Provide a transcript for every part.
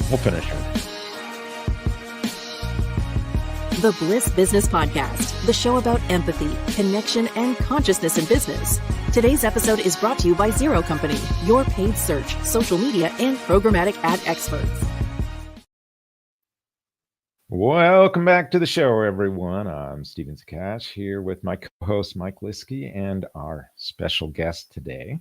We'll finish her. The Bliss Business Podcast, the show about empathy, connection, and consciousness in business. Today's episode is brought to you by Zero Company, your paid search, social media, and programmatic ad experts. Welcome back to the show, everyone. I'm Stephen Sakach here with my co-host, Mike Liwski, and our special guest today.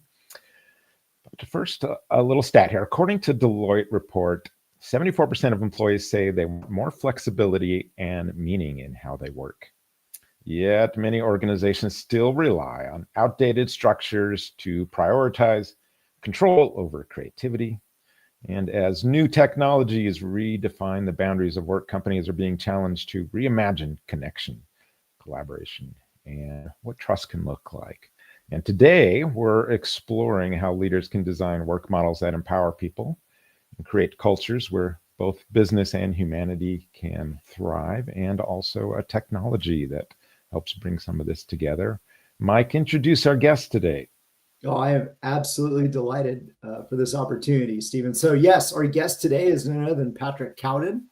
But first, a little stat here. According to Deloitte report, 74% of employees say they want more flexibility and meaning in how they work. Yet many organizations still rely on outdated structures to prioritize control over creativity. And as new technologies redefine the boundaries of work, companies are being challenged to reimagine connection, collaboration, and what trust can look like. And today we're exploring how leaders can design work models that empower people and create cultures where both business and humanity can thrive, and also a technology that helps bring some of this together. Mike, introduce our guest today. Oh, I am absolutely delighted for this opportunity, Stephen. So yes, our guest today is none other than Patrick Cowden.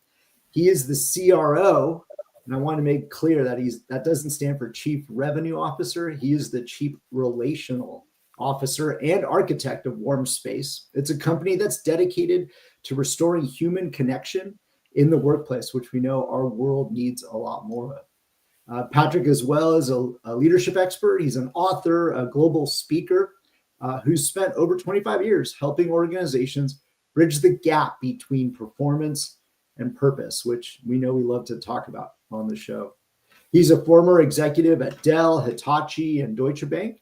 He is the CRO, and I want to make clear that that doesn't stand for Chief Revenue Officer. He is the Chief Relational Officer and architect of Warmspace. It's a company that's dedicated to restoring human connection in the workplace, which we know our world needs a lot more of. Patrick, as well as a leadership expert, he's an author, a global speaker who's spent over 25 years helping organizations bridge the gap between performance and purpose, which we know we love to talk about on the show. He's a former executive at Dell, Hitachi, and Deutsche Bank.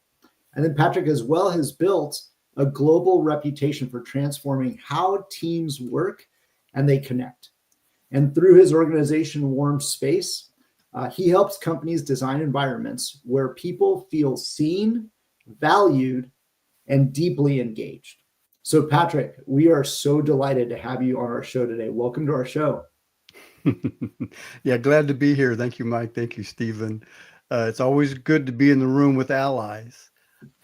And then Patrick as well has built a global reputation for transforming how teams work and they connect. And through his organization, Warmspace, he helps companies design environments where people feel seen, valued, and deeply engaged. So Patrick, we are so delighted to have you on our show today. Welcome to our show. Yeah, glad to be here. Thank you, Mike. Thank you, Stephen. It's always good to be in the room with allies.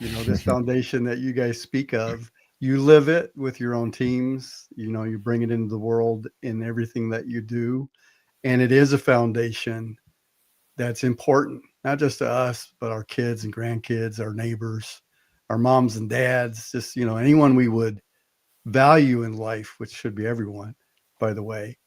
You know, this foundation that you guys speak of, you live it with your own teams. You know, you bring it into the world in everything that you do. And it is a foundation that's important, not just to us, but our kids and grandkids, our neighbors, our moms and dads, just, you know, anyone we would value in life, which should be everyone, by the way.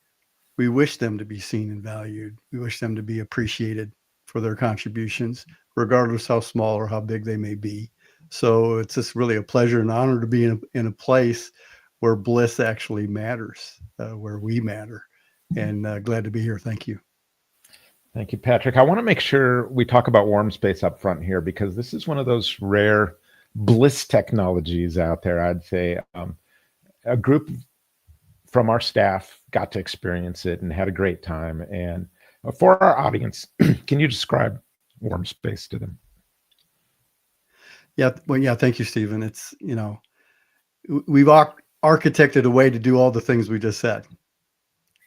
We wish them to be seen and valued. We wish them to be appreciated for their contributions, regardless how small or how big they may be. So it's just really a pleasure and honor to be in a place where bliss actually matters, where we matter. And glad to be here. Thank you. Thank you, Patrick. I want to make sure we talk about Warmspace up front here, because this is one of those rare bliss technologies out there. I'd say a group from our staff got to experience it and had a great time. And for our audience, can you describe Warmspace to them? Yeah, well, yeah, thank you, Stephen. It's, you know, we've architected a way to do all the things we just said.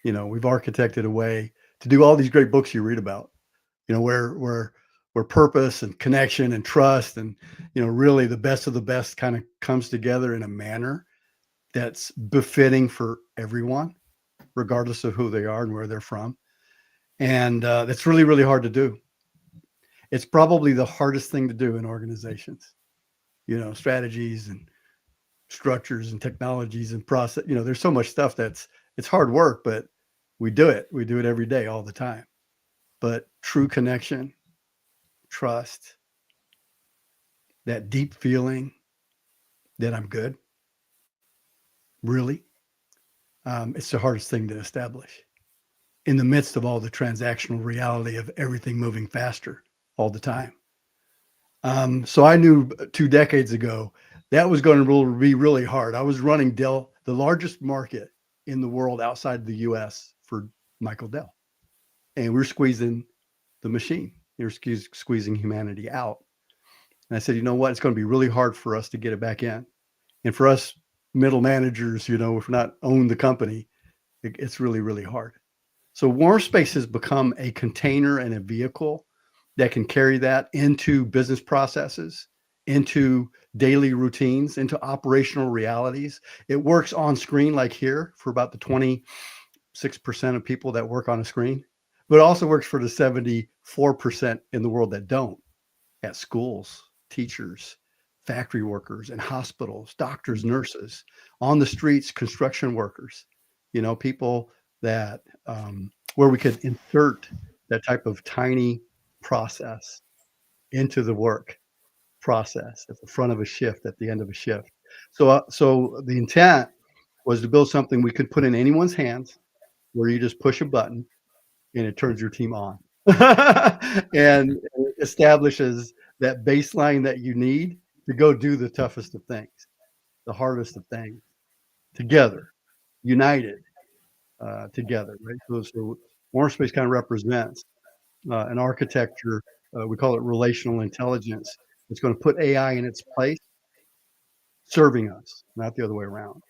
You know, we've architected a way to do all these great books you read about, you know, where purpose and connection and trust and, you know, really the best of the best kind of comes together in a manner that's befitting for everyone, regardless of who they are and where they're from. And that's really, really hard to do. It's probably the hardest thing to do in organizations, you know, strategies and structures and technologies and process. You know, there's so much stuff it's hard work, but we do it. We do it every day, all the time. But true connection, trust, that deep feeling that I'm good, really, it's the hardest thing to establish in the midst of all the transactional reality of everything moving faster all the time. So I knew 2 decades ago that was going to be really hard. I was running Dell, the largest market in the world outside the US for Michael Dell. And we're squeezing the machine. You're squeezing humanity out. And I said, you know what? It's going to be really hard for us to get it back in. And for us middle managers, you know, if we're not own the company, it's really, really hard. So Warmspace has become a container and a vehicle that can carry that into business processes, into daily routines into operational realities. It works on screen like here for about the 26% of people that work on a screen, but it also works for the 74% in the world that don't, at schools, teachers, factory workers, and hospitals, doctors, nurses, on the streets, construction workers, people that where we could insert that type of tiny process into the work process at the front of a shift, at the end of a shift. So the intent was to build something we could put in anyone's hands, where you just push a button and it turns your team on and it establishes that baseline that you need to go do the toughest of things, the hardest of things, together, united, together, right? So Warmspace kind of represents an architecture, we call it relational intelligence. It's going to put AI in its place, serving us, not the other way around.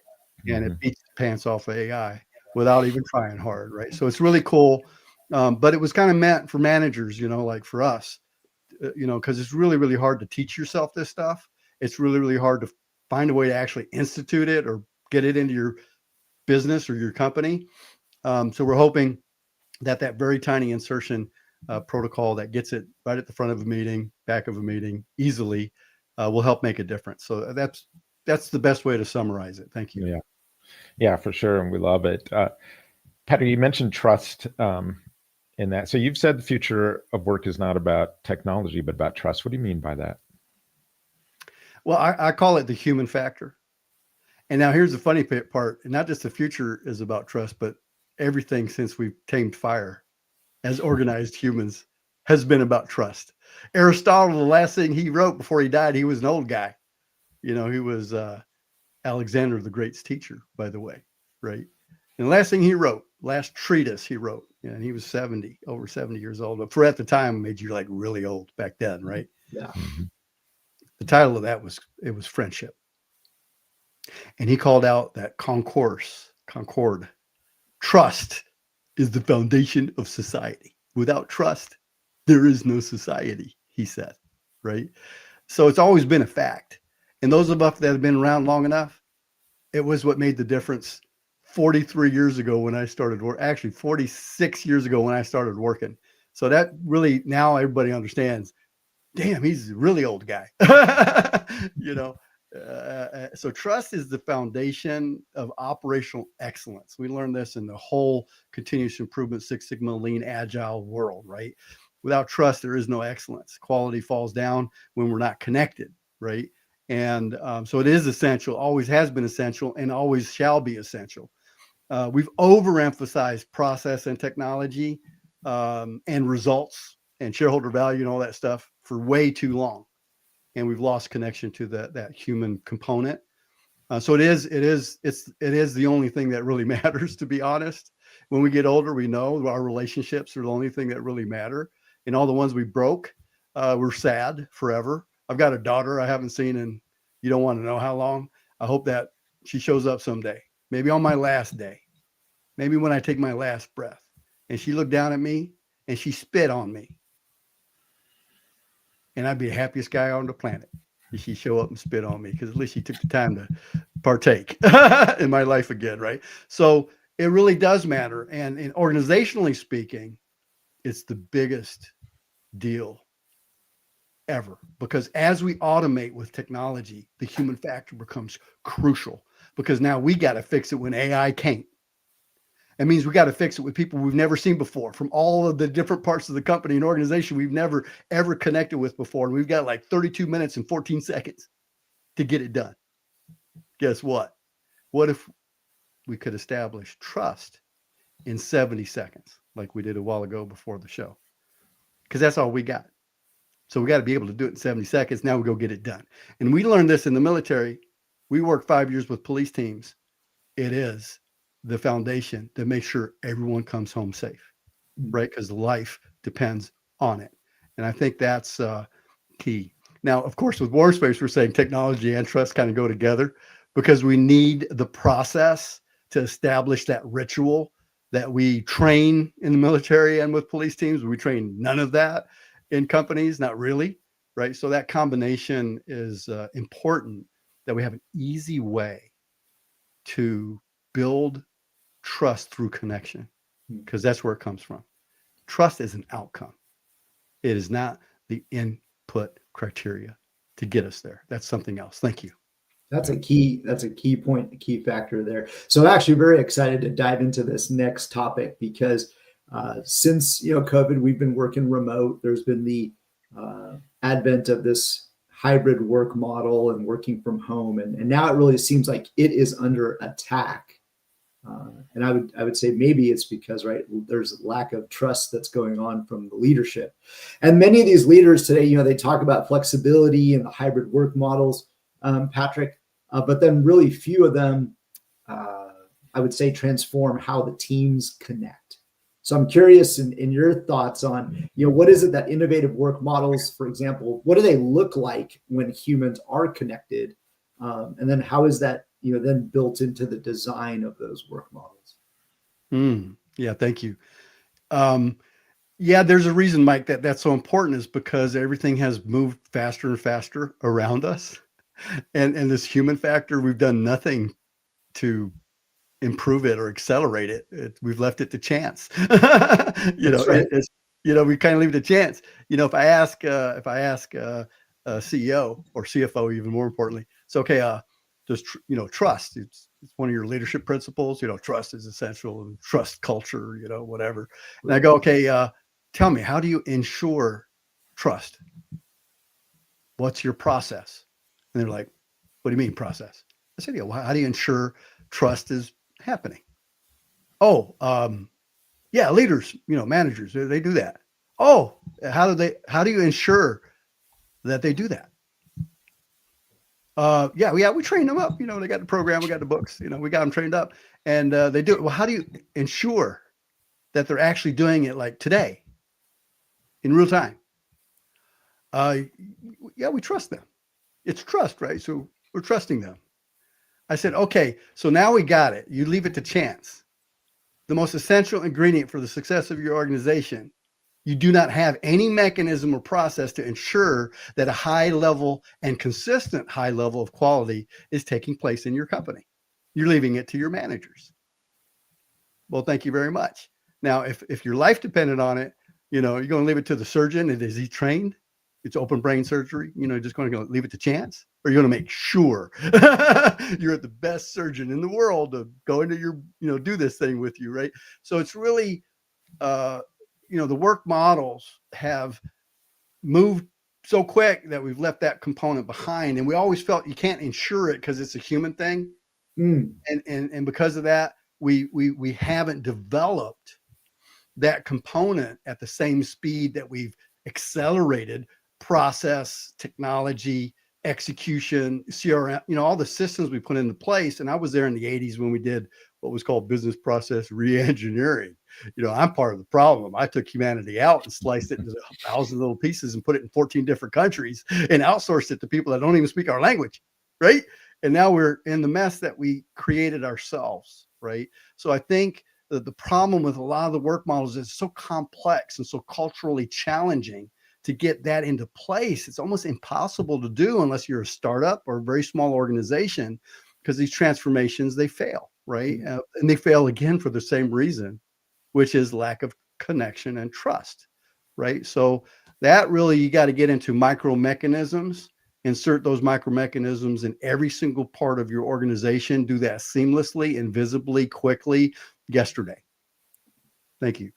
And it beats the pants off of AI without even trying hard, right? So it's really cool. But it was kind of meant for managers, like for us, because it's really, really hard to teach yourself this stuff. It's really, really hard to find a way to actually institute it or get it into your business or your company. So we're hoping that very tiny insertion protocol that gets it right at the front of a meeting, back of a meeting easily will help make a difference. So that's the best way to summarize it. Thank you. Yeah, for sure. And we love it. Patrick, you mentioned trust in that. So you've said the future of work is not about technology, but about trust. What do you mean by that? Well, I call it the human factor. And now here's the funny part. Not just the future is about trust, but everything since we've tamed fire as organized humans has been about trust. Aristotle, the last thing he wrote before he died, he was an old guy. He was Alexander the Great's teacher, by the way, right? And the last thing he wrote, last treatise he wrote, and he was over 70 years old. But for at the time, made you like really old back then, right? Yeah. The title of that was Friendship. And he called out that Concord. Trust is the foundation of society. Without trust, there is no society, he said, right? So it's always been a fact. And those of us that have been around long enough, it was what made the difference 43 years ago when I started work, actually 46 years ago when I started working. So that really, now everybody understands, damn, he's a really old guy. So trust is the foundation of operational excellence. We learned this in the whole continuous improvement, Six Sigma, lean, agile world, right? Without trust, there is no excellence. Quality falls down when we're not connected, right? And so it is essential, always has been essential, and always shall be essential. We've overemphasized process and technology and results and shareholder value and all that stuff for way too long. And we've lost connection to that human component. So it is the only thing that really matters, to be honest. When we get older, we know our relationships are the only thing that really matter. And all the ones we broke, we're sad forever. I've got a daughter I haven't seen in, you don't want to know how long. I hope that she shows up someday, maybe on my last day, maybe when I take my last breath. And she looked down at me and she spit on me. And I'd be the happiest guy on the planet if she show up and spit on me, because at least she took the time to partake in my life again, right? So it really does matter. And organizationally speaking, it's the biggest deal ever, because as we automate with technology, the human factor becomes crucial, because now we got to fix it when AI can't. It means we got to fix it with people we've never seen before from all of the different parts of the company and organization we've never, ever connected with before. And we've got like 32 minutes and 14 seconds to get it done. Guess what? What if we could establish trust in 70 seconds, like we did a while ago before the show? Because that's all we got. So we got to be able to do it in 70 seconds. Now we go get it done. And we learned this in the military. We worked 5 years with police teams. It is the foundation to make sure everyone comes home safe, right? Because life depends on it. And I think that's key. Now, of course, with Warmspace, we're saying technology and trust kind of go together, because we need the process to establish that ritual that we train in the military and with police teams. We train none of that in companies, not really. right? So that combination is important, that we have an easy way to build trust through connection, because that's where it comes from. Trust is an outcome. It is not the input criteria to get us there. That's something else. Thank you. That's a key point, a key factor there. So I'm actually very excited to dive into this next topic, because since COVID, we've been working remote. There's been the advent of this hybrid work model and working from home, and now it really seems like it is under attack. And I would say maybe it's because, right, there's lack of trust that's going on from the leadership. And many of these leaders today, they talk about flexibility and the hybrid work models, Patrick, but then really few of them, I would say, transform how the teams connect. So I'm curious in your thoughts on, what is it that innovative work models, for example, what do they look like when humans are connected? And then how is that, then built into the design of those work models? Yeah, thank you. Yeah, there's a reason, Mike, that's so important, is because everything has moved faster and faster around us. And this human factor, we've done nothing to improve it or accelerate it. We've left it to chance. Right. We kind of leave it to chance. If I ask a CEO or CFO, even more importantly, it's okay. Just trust. It's one of your leadership principles. Trust is essential, and trust culture. Whatever. And I go, okay. Tell me, how do you ensure trust? What's your process? And they're like, what do you mean process? I said, well, how do you ensure trust is happening? Yeah, leaders, managers, they do that. Oh, how do you ensure that they do that? Yeah, we train them up. They got the program, we got the books, we got them trained up, and they do it. Well, how do you ensure that they're actually doing it like today, in real time? Yeah, we trust them. It's trust, right? So we're trusting them. I said, okay, so now we got it. You leave it to chance. The most essential ingredient for the success of your organization, you do not have any mechanism or process to ensure that a high level and consistent high level of quality is taking place in your company. You're leaving it to your managers. Well, thank you very much. Now, if your life depended on it, you're going to leave it to the surgeon. And is he trained? It's open brain surgery. Just going to leave it to chance, or you're going to make sure you're the best surgeon in the world to go into your, do this thing with you, right? So it's really, the work models have moved so quick that we've left that component behind, and we always felt you can't ensure it because it's a human thing, and because of that, we haven't developed that component at the same speed that we've accelerated process, technology, execution, CRM, all the systems we put into place. And I was there in the 80s when we did what was called business process re-engineering. I'm part of the problem. I took humanity out and sliced it into 1,000 little pieces and put it in 14 different countries and outsourced it to people that don't even speak our language, right? And now we're in the mess that we created ourselves, right? So I think that the problem with a lot of the work models is so complex and so culturally challenging to get that into place. It's almost impossible to do unless you're a startup or a very small organization, because these transformations, they fail, right? And they fail again for the same reason, which is lack of connection and trust, right? So that really, you got to get into micro mechanisms, insert those micro mechanisms in every single part of your organization, do that seamlessly, invisibly, quickly, yesterday. Thank you.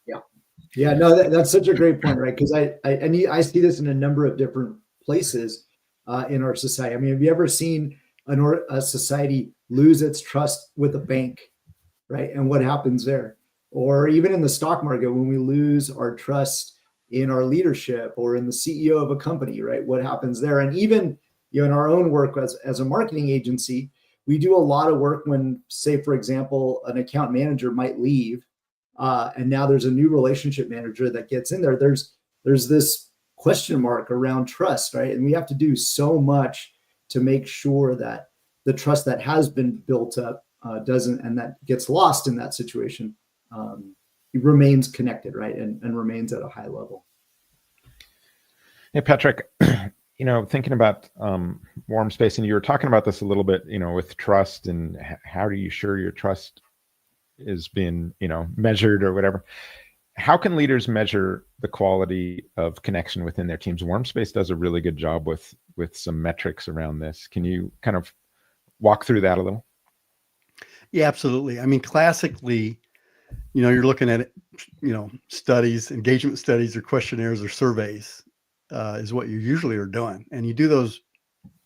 Yeah, no, that's such a great point, right? Because I see this in a number of different places in our society. I mean, have you ever seen a society lose its trust with a bank, right? And what happens there? Or even in the stock market, when we lose our trust in our leadership or in the CEO of a company, right? What happens there? And even in our own work as a marketing agency, we do a lot of work when, say, for example, an account manager might leave. And now there's a new relationship manager that gets in there. There's this question mark around trust, right? And we have to do so much to make sure that the trust that has been built up doesn't, and that gets lost in that situation, it remains connected, right? And remains at a high level. Hey, Patrick, thinking about Warmspace, and you were talking about this a little bit, with trust and how do you sure your trust is being, measured or whatever. How can leaders measure the quality of connection within their teams? Warmspace does a really good job with some metrics around this. Can you kind of walk through that a little? Yeah, absolutely. I mean, classically, you're looking at, studies, engagement studies or questionnaires or surveys is what you usually are doing. And you do those,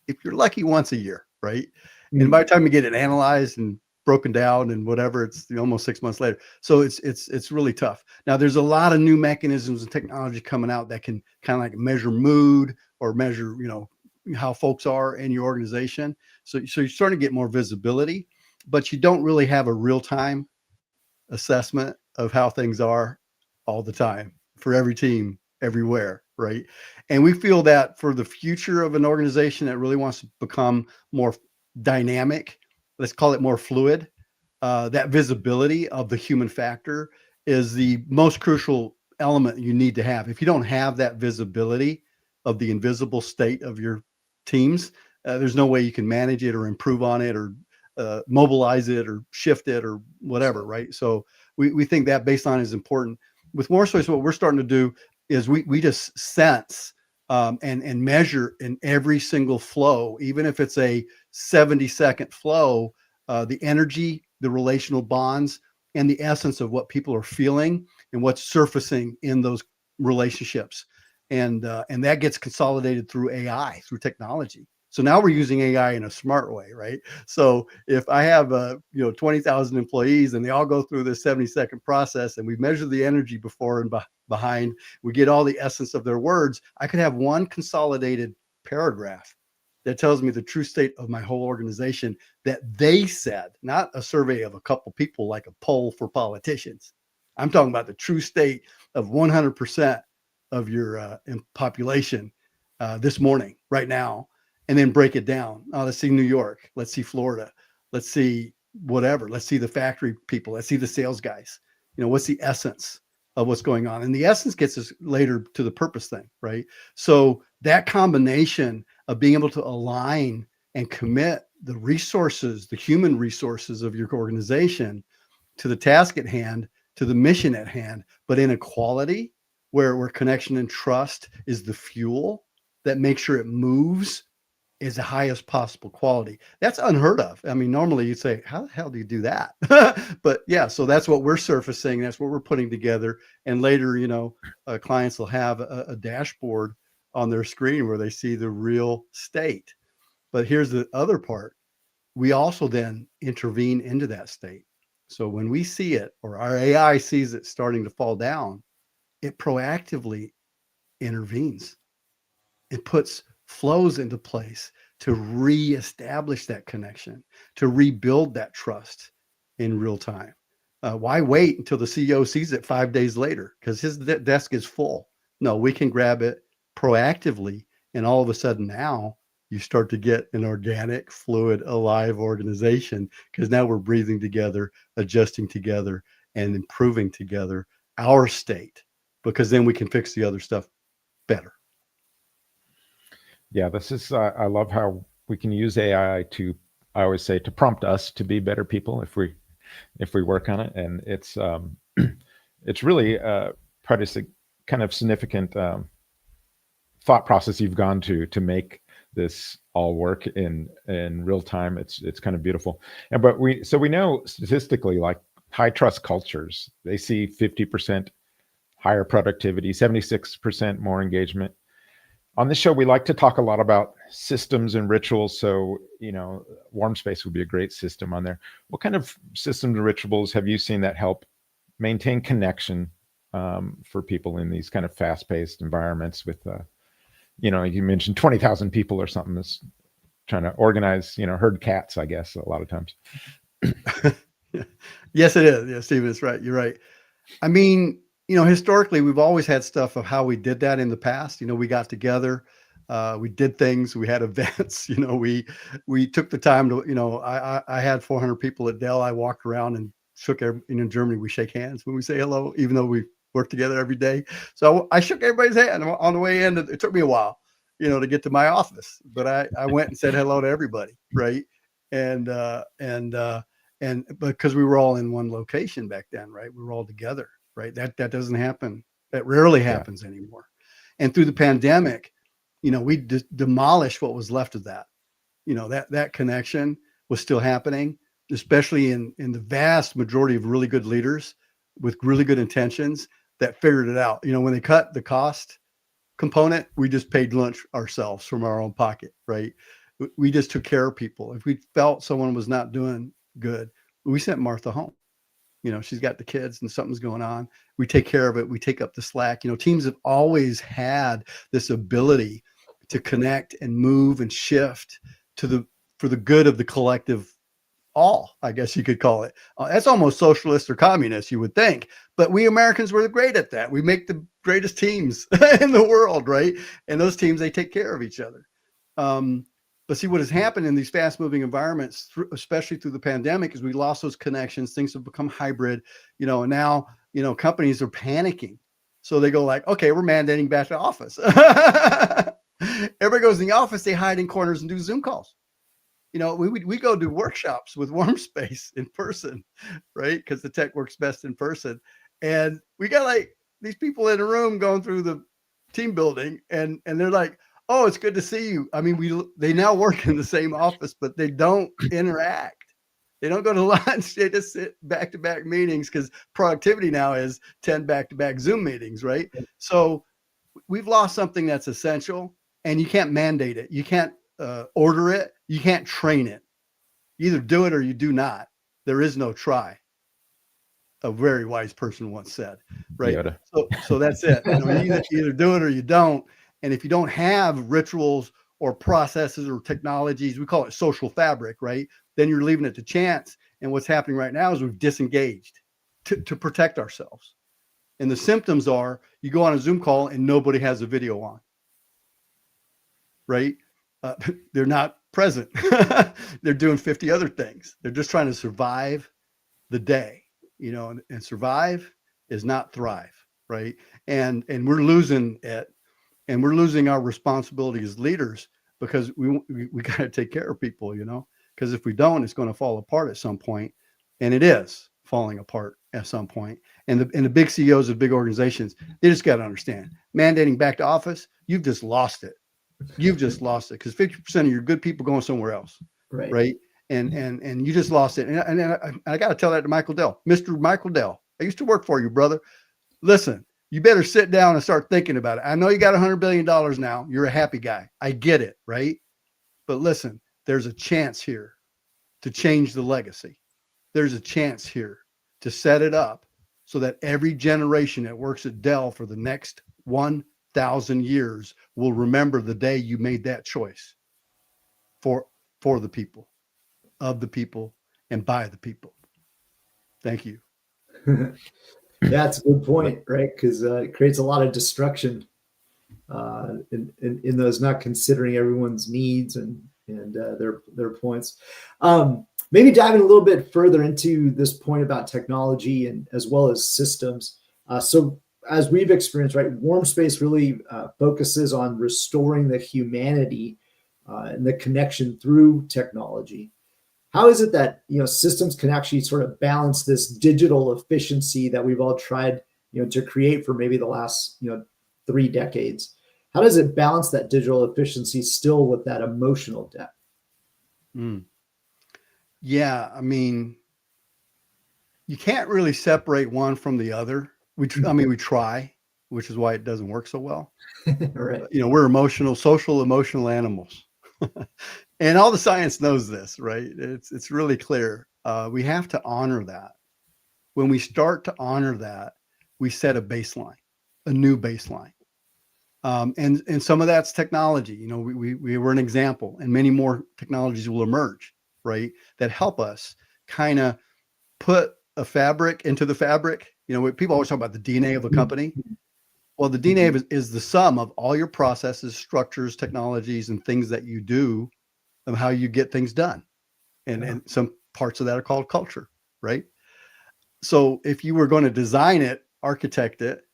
if you're lucky, once a year, right? And by the time you get it analyzed and broken down and whatever, it's almost 6 months later. So it's really tough. Now there's a lot of new mechanisms and technology coming out that can kind of like measure mood or measure, how folks are in your organization. So you're starting to get more visibility, but you don't really have a real-time assessment of how things are all the time for every team everywhere, right? And we feel that for the future of an organization that really wants to become more dynamic, let's call it more fluid, that visibility of the human factor is the most crucial element you need to have. If you don't have that visibility of the invisible state of your teams, there's no way you can manage it or improve on it or mobilize it or shift it or whatever, right? So we think that baseline is important. With Warmspace, what we're starting to do is we just sense and measure in every single flow, even if it's a 70-second flow, the energy, the relational bonds, and the essence of what people are feeling and what's surfacing in those relationships. And that gets consolidated through AI, through technology. So now we're using AI in a smart way, right? So if I have 20,000 employees and they all go through this 70-second process and we measure the energy before and behind, we get all the essence of their words, I could have one consolidated paragraph that tells me the true state of my whole organization that they said, not a survey of a couple people like a poll for politicians. I'm talking about the true state of 100% of your population this morning, right now. And then break it down. Oh, let's see New York. Let's see Florida. Let's see whatever. Let's see the factory people. Let's see the sales guys. What's the essence of what's going on? And the essence gets us later to the purpose thing, right? So that combination of being able to align and commit the resources, the human resources of your organization to the task at hand, to the mission at hand, but in a quality where connection and trust is the fuel that makes sure it moves is the highest possible quality. That's unheard of. I mean, normally you'd say, how the hell do you do that? But yeah, so that's what we're surfacing. That's what we're putting together. And later, clients will have a dashboard on their screen where they see the real state. But here's the other part. We also then intervene into that state. So when we see it, or our AI sees it starting to fall down, it proactively intervenes. It puts flows into place to reestablish that connection, to rebuild that trust in real time. Why wait until the CEO sees it 5 days later? Because his desk is full. No, we can grab it proactively. And all of a sudden now you start to get an organic, fluid, alive organization because now we're breathing together, adjusting together, and improving together our state, because then we can fix the other stuff better. Yeah, this is, I love how we can use AI to, I always say, to prompt us to be better people if we work on it. And it's really quite a kind of significant thought process you've gone to make this all work in real time. It's kind of beautiful. But we know statistically, like high trust cultures, they see 50% higher productivity, 76% more engagement. On this show, we like to talk a lot about systems and rituals. So, Warmspace would be a great system on there. What kind of systems and rituals have you seen that help maintain connection for people in these kind of fast-paced environments with, you mentioned 20,000 people or something that's trying to organize, herd cats, I guess, a lot of times. Yes, it is. Yeah, Stephen, it's right. You're right. I mean, historically, we've always had stuff of how we did that in the past. We got together, we did things, we had events, we took the time to, I had 400 people at Dell. I walked around and shook in Germany, we shake hands when we say hello, even though we work together every day. So I shook everybody's hand on the way in. It took me a while, to get to my office. But I went and said hello to everybody, right? And because we were all in one location back then, right? We were all together, right? That doesn't happen. That rarely happens anymore. And through the pandemic, we demolished what was left of that. That connection was still happening, especially in the vast majority of really good leaders with really good intentions that figured it out. When they cut the cost component, we just paid lunch ourselves from our own pocket, right? We just took care of people. If we felt someone was not doing good, we sent Martha home. She's got the kids and something's going on. We take care of it. We take up the slack. Teams have always had this ability to connect and move and shift for the good of the collective all, I guess you could call it. That's almost socialist or communist, you would think. But we Americans were great at that. We make the greatest teams in the world, right? And those teams, they take care of each other. But see, what has happened in these fast-moving environments, especially through the pandemic, is we lost those connections. Things have become hybrid, and now, companies are panicking. So they go like, okay, we're mandating back to office. Everybody goes in the office, they hide in corners and do Zoom calls. We go do workshops with Warmspace in person, right? Because the tech works best in person. And we got like these people in a room going through the team building, and they're like, oh, it's good to see you. I mean, they now work in the same office, but they don't interact. They don't go to lunch. They just sit back-to-back meetings because productivity now is 10 back-to-back Zoom meetings, right? So we've lost something that's essential, and you can't mandate it. You can't order it. You can't train it. You either do it or you do not. There is no try. A very wise person once said, right? So that's it. You either do it or you don't. And if you don't have rituals or processes or technologies, we call it social fabric, right? Then you're leaving it to chance. And what's happening right now is we've disengaged to protect ourselves. And the symptoms are you go on a Zoom call and nobody has a video on, right? They're not present. They're doing 50 other things. They're just trying to survive the day, and survive is not thrive, right? And we're losing it. And we're losing our responsibility as leaders because we got to take care of people, because if we don't, it's going to fall apart at some point. And it is falling apart at some point. And the big CEOs of big organizations, they just got to understand, mandating back to office, you've just lost it. You've just lost it because 50% of your good people going somewhere else. Right. And you just lost it. And I got to tell that to Michael Dell. Mr. Michael Dell, I used to work for you, brother. Listen, you better sit down and start thinking about it. I know you got $100 billion now. You're a happy guy. I get it, right? But listen, there's a chance here to change the legacy. There's a chance here to set it up so that every generation that works at Dell for the next 1,000 years will remember the day you made that choice for the people, of the people, and by the people. Thank you. That's a good point, right? Because it creates a lot of destruction in those not considering everyone's needs and their points. Maybe diving a little bit further into this point about technology and as well as systems. So as we've experienced, right, Warmspace really focuses on restoring the humanity and the connection through technology. How is it that systems can actually sort of balance this digital efficiency that we've all tried to create for maybe the last 3 decades? How does it balance that digital efficiency still with that emotional depth? Yeah, I mean, you can't really separate one from the other. We try, which is why it doesn't work so well. Right. We're social emotional animals. And all the science knows this, right? It's really clear. We have to honor that. When we start to honor that, we set a baseline, a new baseline. And some of that's technology. We were an example, and many more technologies will emerge, right? That help us kind of put a fabric into the fabric. People always talk about the DNA of a company. Well, the DNA is the sum of all your processes, structures, technologies, and things that you do and how you get things done. And some parts of that are called culture, right? So if you were going to design it, architect it,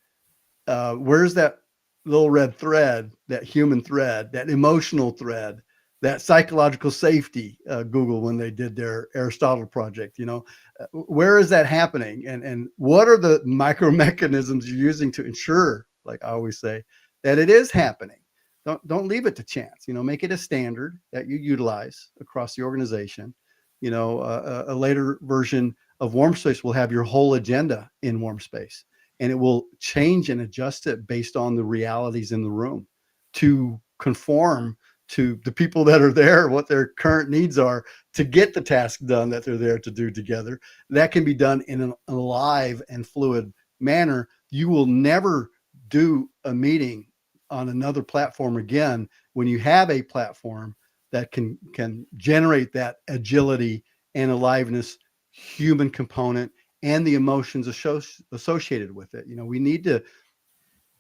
where's that little red thread, that human thread, that emotional thread, that psychological safety, Google, when they did their Aristotle project, where is that happening? And what are the micro mechanisms you're using to ensure, like I always say, that it is happening? Don't leave it to chance, make it a standard that you utilize across the organization. A later version of Warmspace will have your whole agenda in Warmspace, and it will change and adjust it based on the realities in the room to conform to the people that are there, what their current needs are to get the task done that they're there to do together. That can be done in an alive and fluid manner. You will never do a meeting on another platform again when you have a platform that can generate that agility and aliveness, human component, and the emotions associated with it. We need to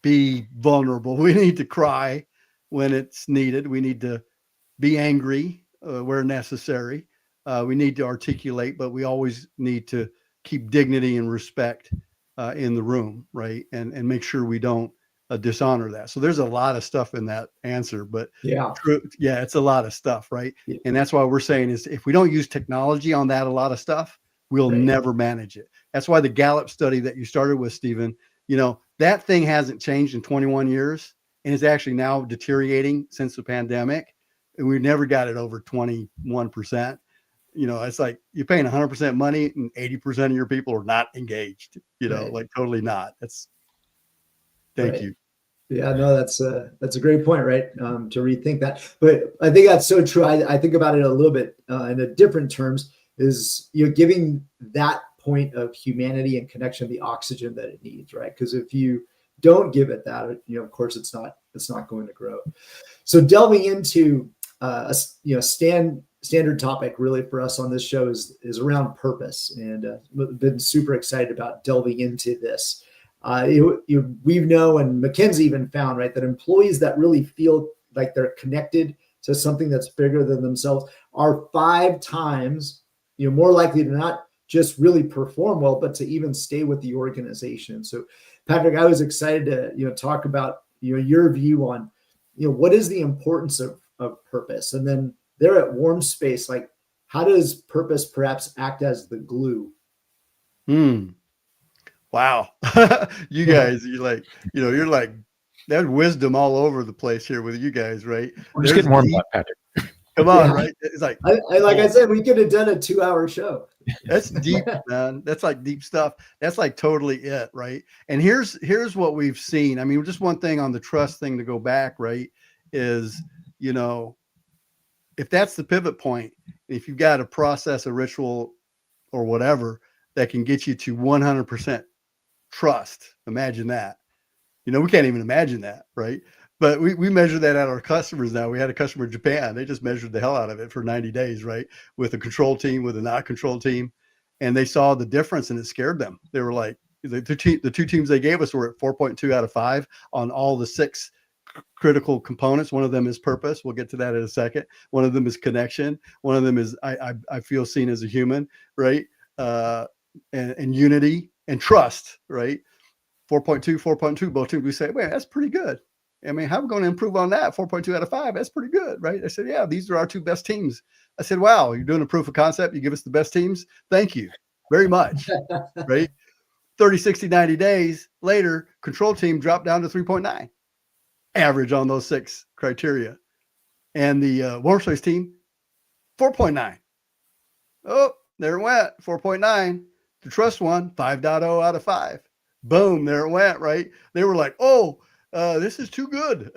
be vulnerable. We need to cry when it's needed. We need to be angry where necessary. We need to articulate, but we always need to keep dignity and respect in the room, right? And make sure we don't dishonor that. So there's a lot of stuff in that answer, but it's a lot of stuff, right? Yeah. And that's why we're saying is if we don't use technology on that, a lot of stuff, we'll never manage it. That's why the Gallup study that you started with, Stephen, that thing hasn't changed in 21 years. And it's actually now deteriorating since the pandemic. And we never got it over 21%. It's like you're paying 100% money and 80% of your people are not engaged, like totally not. Thank you. Yeah, no, that's a great point, right? To rethink that. But I think that's so true. I think about it a little bit in a different terms is, giving that point of humanity and connection the oxygen that it needs, right? Because if you don't give it that, of course, it's not going to grow. So delving into standard topic really for us on this show is around purpose, and been super excited about delving into this. We know, and McKinsey even found, right, that employees that really feel like they're connected to something that's bigger than themselves are 5 times more likely to not just really perform well, but to even stay with the organization. So Patrick, I was excited to, talk about, your view on, what is the importance of purpose? And then there at Warmspace, like, how does purpose perhaps act as the glue? Wow. You guys, you're like, there's wisdom all over the place here with you guys, right? We're just getting warmed up, Patrick. Come on, right? It's like, I said, we could have done a 2-hour show. That's deep, man. That's like deep stuff. That's like totally it, right? And here's what we've seen. I mean, just one thing on the trust thing to go back, right, is, if that's the pivot point, if you've got a process, a ritual, or whatever that can get you to 100% trust, imagine that. We can't even imagine that, right? But we measure that at our customers now. We had a customer in Japan. They just measured the hell out of it for 90 days, right? With a control team, with a not control team. And they saw the difference and it scared them. They were like, the 2 teams they gave us were at 4.2 out of 5 on all the 6 critical components. One of them is purpose. We'll get to that in a second. One of them is connection. One of them is I feel seen as a human, right? And unity and trust, right? 4.2, both teams. We say, man, that's pretty good. I mean, how are we going to improve on that? 4.2 out of 5. That's pretty good, right? I said, yeah, these are our 2 best teams. I said, wow, you're doing a proof of concept. You give us the best teams. Thank you very much, right? 30, 60, 90 days later, control team dropped down to 3.9 average on those 6 criteria. And the Warmspace team, 4.9. Oh, there it went, 4.9. The trust one, 5.0 out of 5. Boom, there it went, right? They were like, oh, this is too good.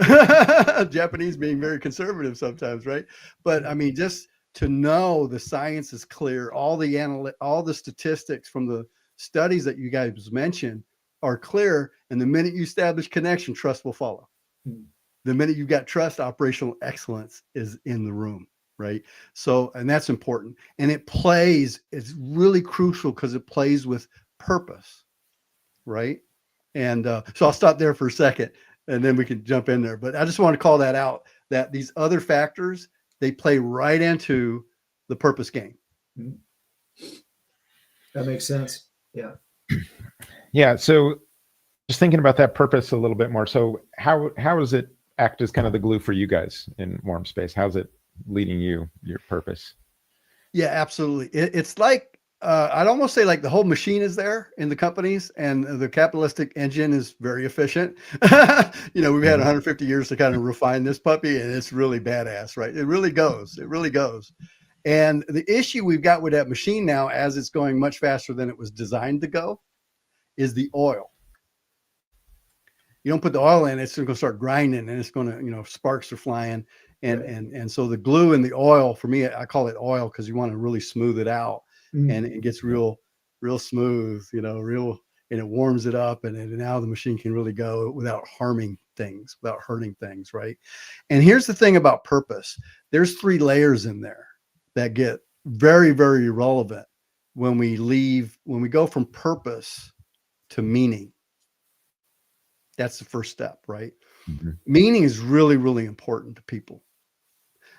Japanese being very conservative sometimes, right? But I mean, just to know the science is clear, all the statistics from the studies that you guys mentioned are clear. And the minute you establish connection, trust will follow. The minute you've got trust, operational excellence is in the room, right? So, and that's important. And it's really crucial because it plays with purpose, right? And so I'll stop there for a second and then we can jump in there. But I just want to call that out, that these other factors, they play right into the purpose game. That makes sense. Yeah. Yeah. So just thinking about that purpose a little bit more. So how does it act as kind of the glue for you guys in Warmspace? How's it leading your purpose? Yeah, absolutely. It's like, I'd almost say like the whole machine is there in the companies, and the capitalistic engine is very efficient. We've had 150 years to kind of refine this puppy, and it's really badass, right? It really goes. It really goes. And the issue we've got with that machine now, as it's going much faster than it was designed to go, is the oil. You don't put the oil in, it's going to start grinding, and it's going to, sparks are flying. And so the glue and the oil, for me, I call it oil because you want to really smooth it out, and it gets real smooth, and it warms it up, and now the machine can really go without hurting things, right? And here's the thing about purpose. There's 3 layers in there that get very, very relevant when we go from purpose to meaning. That's the first step, right? Mm-hmm. Meaning is really, really important to people.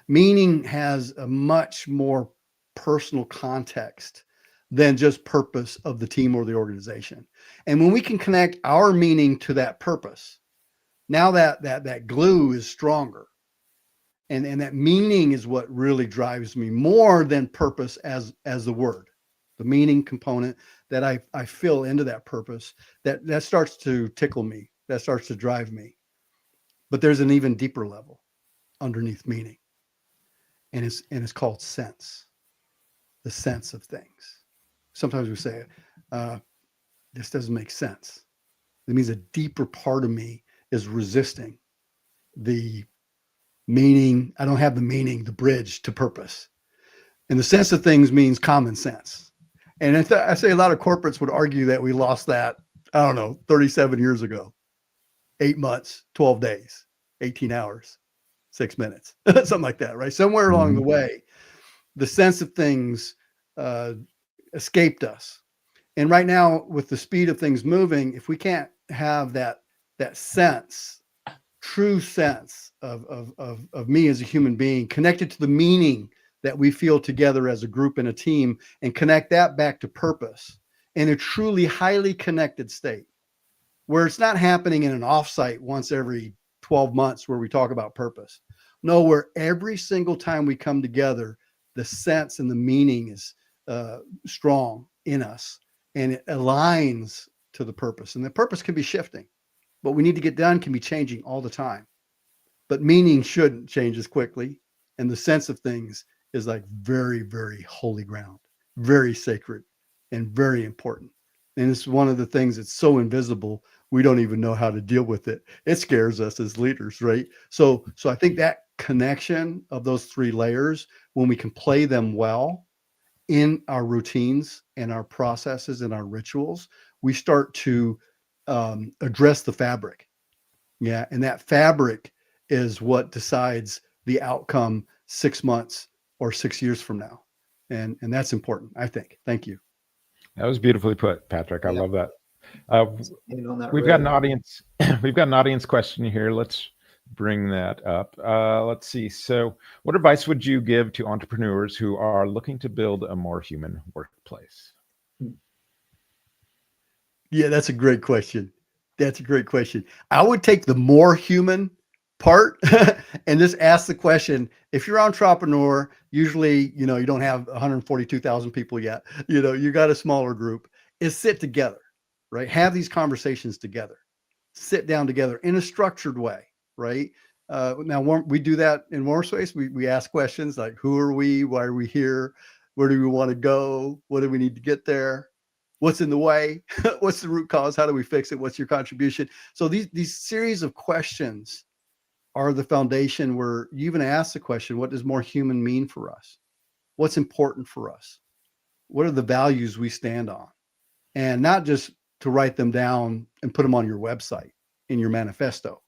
Meaning has a much more personal context than just purpose of the team or the organization. And when we can connect our meaning to that purpose, now that glue is stronger. And that meaning is what really drives me more than purpose as the word. The meaning component that I fill into that purpose, that starts to tickle me. That starts to drive me. But there's an even deeper level underneath meaning. And it's called sense. The sense of things. Sometimes we say, this doesn't make sense. It means a deeper part of me is resisting the meaning. I don't have the meaning, the bridge to purpose. And the sense of things means common sense. And I say a lot of corporates would argue that we lost that, 37 years ago. 8 months, 12 days, 18 hours, 6 minutes, something like that, right? Somewhere along the way, the sense of things escaped us. And right now, with the speed of things moving, if we can't have that sense, true sense of me as a human being, connected to the meaning that we feel together as a group and a team, and connect that back to purpose in a truly highly connected state, where it's not happening in an offsite once every 12 months where we talk about purpose. No, where every single time we come together, the sense and the meaning is strong in us, and it aligns to the purpose. And the purpose can be shifting. What we need to get done can be changing all the time. But meaning shouldn't change as quickly. And the sense of things is like very, very holy ground, very sacred, and very important. And it's one of the things that's so invisible, we don't even know how to deal with it. It scares us as leaders, right? So I think that connection of those 3 layers, when we can play them well in our routines and our processes and our rituals, we start to address the fabric. Yeah. And that fabric is what decides the outcome 6 months or 6 years from now. And that's important, I think. Thank you. That was beautifully put, Patrick. I love that. We've We've got an audience. We've got an audience question here. Let's bring that up. Let's see. So, what advice would you give to entrepreneurs who are looking to build a more human workplace? Yeah, that's a great question. I would take the more human part and just ask the question. If you're an entrepreneur, usually, you don't have 142,000 people yet, you got a smaller group, is sit together, right? Have these conversations together, sit down together in a structured way, right? Now we do that in Warmspace. We ask questions like, who are we? Why are we here? Where do we want to go? What do we need to get there? What's in the way? What's the root cause? How do we fix it? What's your contribution? So these series of questions are the foundation where you even ask the question, what does more human mean for us? What's important for us? What are the values we stand on? And not just to write them down and put them on your website in your manifesto.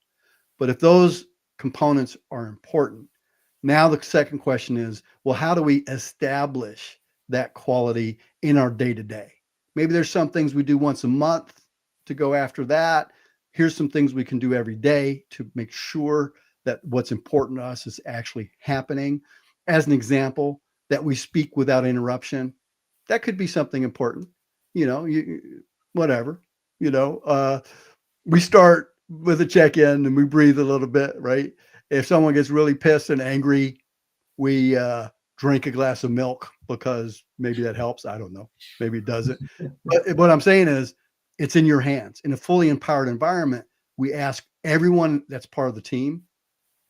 But if those components are important, now the second question is, well, how do we establish that quality in our day-to-day? Maybe there's some things we do once a month to go after that. Here's some things we can do every day to make sure that what's important to us is actually happening. As an example, that we speak without interruption. That could be something important, whatever, we start with a check-in and we breathe a little bit, right? If someone gets really pissed and angry, we drink a glass of milk because maybe that helps. I don't know. Maybe it doesn't. But what I'm saying is it's in your hands. In a fully empowered environment, we ask everyone that's part of the team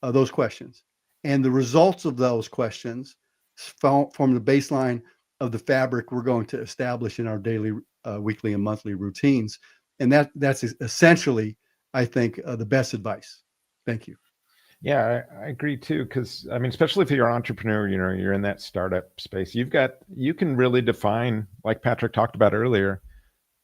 those questions. And the results of those questions form the baseline of the fabric we're going to establish in our daily, weekly, and monthly routines. And that's essentially, I think, the best advice. Thank you. Yeah, I agree too. Because I mean, especially if you're an entrepreneur, you're in that startup space. You can really define, like Patrick talked about earlier,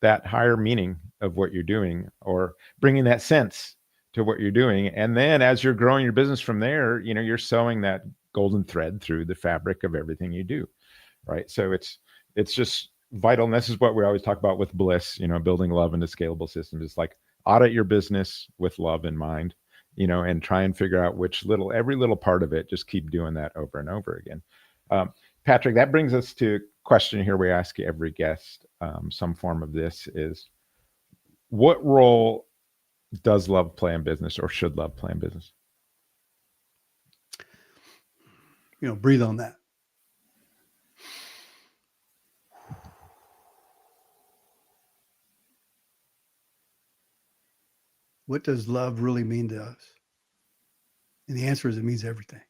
that higher meaning of what you're doing, or bringing that sense to what you're doing. And then as you're growing your business from there, you're sewing that golden thread through the fabric of everything you do. Right. So it's just vital. And this is what we always talk about with Bliss, building love into scalable systems. It's like audit your business with love in mind, and try and figure out every little part of it. Just keep doing that over and over again. Patrick, that brings us to a question here we ask every guest. Some form of this is, what role does love play in business, or should love play in business? Breathe on that. What does love really mean to us? And the answer is it means everything.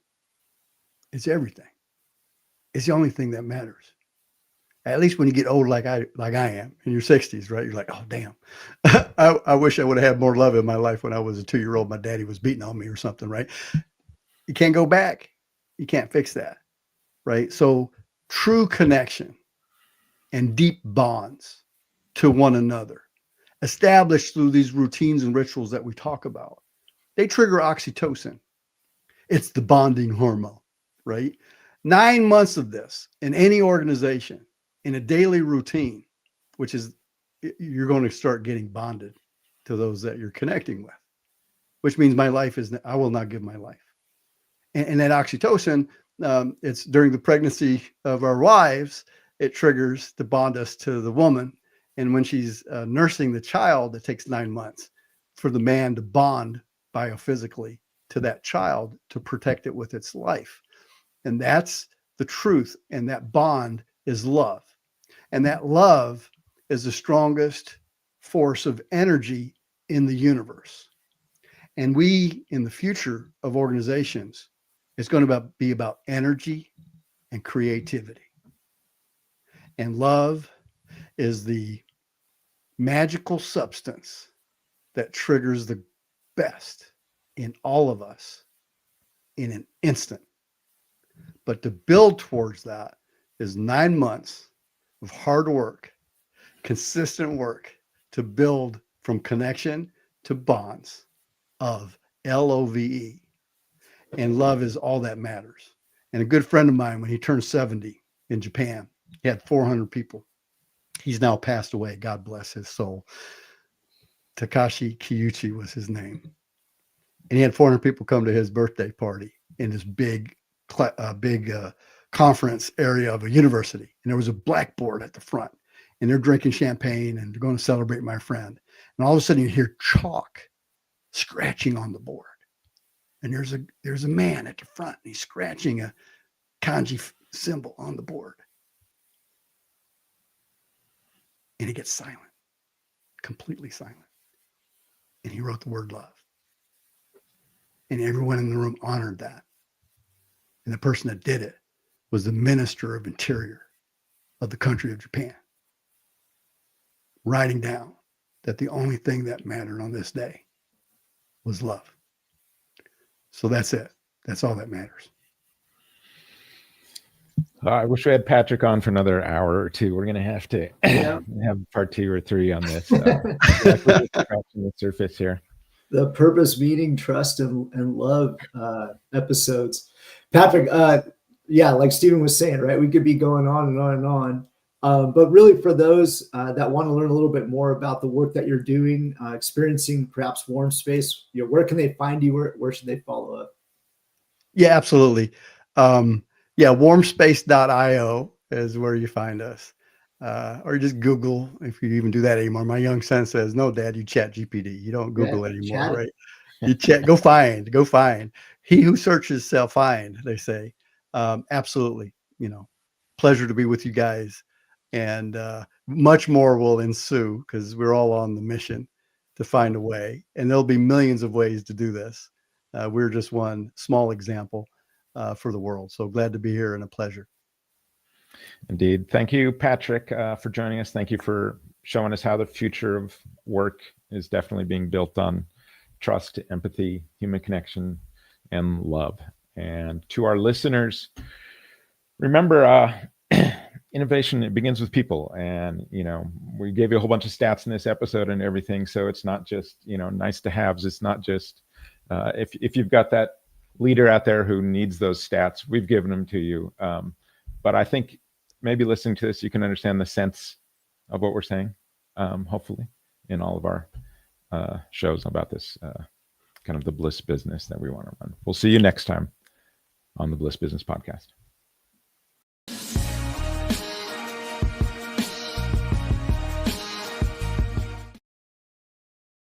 It's everything. It's the only thing that matters. At least when you get old, like I am, in your 60s, right? You're like, oh, damn. I wish I would have had more love in my life when I was a 2-year-old. My daddy was beating on me or something, right? You can't go back. You can't fix that, right? So true connection and deep bonds to one another, established through these routines and rituals that we talk about, they trigger oxytocin. It's the bonding hormone, right? 9 months of this in any organization, in a daily routine, which is, you're going to start getting bonded to those that you're connecting with, which means I will not give my life. And that oxytocin, it's during the pregnancy of our wives, it triggers to bond us to the woman. And when she's nursing the child, it takes 9 months for the man to bond biophysically to that child to protect it with its life. And that's the truth. And that bond is love. And that love is the strongest force of energy in the universe. And we, in the future of organizations, it's going to be about energy and creativity. And love is the magical substance that triggers the best in all of us in an instant. But to build towards that is 9 months of hard work, consistent work to build from connection to bonds of LOVE. And love is all that matters. And a good friend of mine, when he turned 70 in Japan, he had 400 people. He's now passed away. God bless his soul. Takashi Kiyuchi was his name. And he had 400 people come to his birthday party in this big conference area of a university. And there was a blackboard at the front. And they're drinking champagne and they're going to celebrate my friend. And all of a sudden you hear chalk scratching on the board. And there's a man at the front. And he's scratching a kanji symbol on the board. And he gets silent, completely silent. And he wrote the word love. And everyone in the room honored that. And the person that did it was the Minister of Interior of the country of Japan, writing down that the only thing that mattered on this day was love. So that's it. That's all that matters. I wish we had Patrick on for another hour or two. We're going to have have part 2 or 3 on this. We're just scratching the surface here. The purpose, meaning, trust, and love episodes. Patrick, like Stephen was saying, right? We could be going on and on and on. But really for those that want to learn a little bit more about the work that you're doing, experiencing perhaps Warmspace, where can they find you? Where should they follow up? Yeah, absolutely. Warmspace.io is where you find us. or just Google, if you even do that anymore. My young son says, no, Dad, you chat GPT. You don't Google anymore, chat it. right? You chat, go find. He who searches shall find, they say. Absolutely. Pleasure to be with you guys. And much more will ensue because we're all on the mission to find a way. And there'll be millions of ways to do this. We're just one small example for the world. So glad to be here and a pleasure. Indeed. Thank you, Patrick, for joining us. Thank you for showing us how the future of work is definitely being built on trust, empathy, human connection, and love. And to our listeners, remember, innovation, it begins with people. And, we gave you a whole bunch of stats in this episode and everything. So it's not just, nice to haves. It's not just, if you've got that leader out there who needs those stats, we've given them to you. But I think maybe listening to this, you can understand the sense of what we're saying, hopefully, in all of our shows about this kind of the bliss business that we want to run. We'll see you next time on the Bliss Business Podcast.